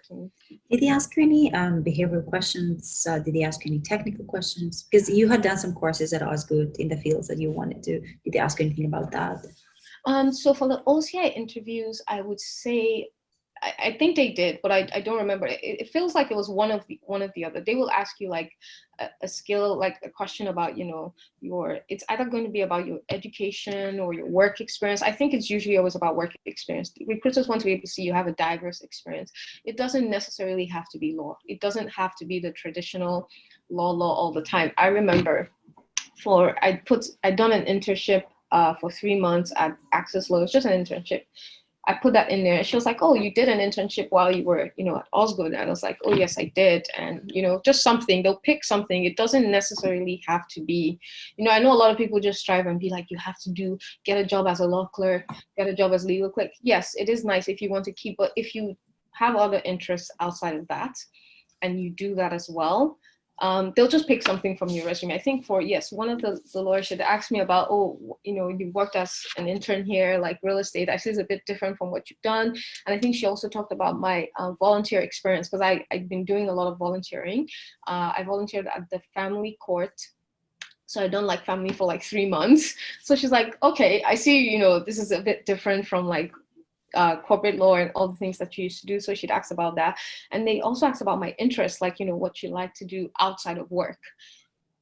working. Did they ask you any behavioral questions? Did they ask you any technical questions? Because you had done some courses at Osgood in the fields that you wanted to. Did they ask you anything about that? So for the OCI interviews, I would say I think they did, but I don't remember. It feels like it was one of the other. They will ask you like a skill, like a question about, it's either going to be about your education or your work experience. I think it's usually always about work experience. Recruiters want to be able to see you have a diverse experience. It doesn't necessarily have to be law. It doesn't have to be the traditional law all the time. I remember I'd done an internship for 3 months at Access Law. It's just an internship. I put that in there, and she was like, "Oh, you did an internship while you were, at Osgood." And I was like, "Oh, yes, I did." And just something. They'll pick something. It doesn't necessarily have to be, I know a lot of people just strive and be like, "You have to get a job as a law clerk, get a job as legal clerk." Yes, it is nice if you want to keep, but if you have other interests outside of that, and you do that as well, they'll just pick something from your resume. I think one of the lawyers should ask me about, you worked as an intern here, like real estate. I see it's a bit different from what you've done. And I think she also talked about my volunteer experience, because I've been doing a lot of volunteering. I volunteered at the family court. So I done like family for like 3 months. So she's like, okay, I see, this is a bit different from like corporate law and all the things that you used to do. So she'd ask about that. And they also asked about my interests, like, what you like to do outside of work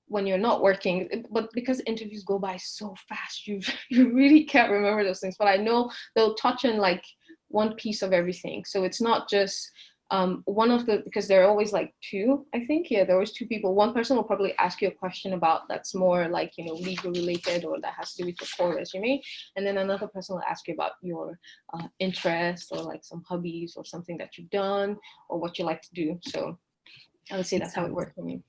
when you're not working. But because interviews go by so fast, you really can't remember those things. But I know they'll touch on like one piece of everything. So it's not just because there are always like two, I think. Yeah, there was two people. One person will probably ask you a question about that's more like, legal related, or that has to do with your core resume. And then another person will ask you about your interests, or like some hobbies, or something that you've done, or what you like to do. So I would say that's how it worked for me.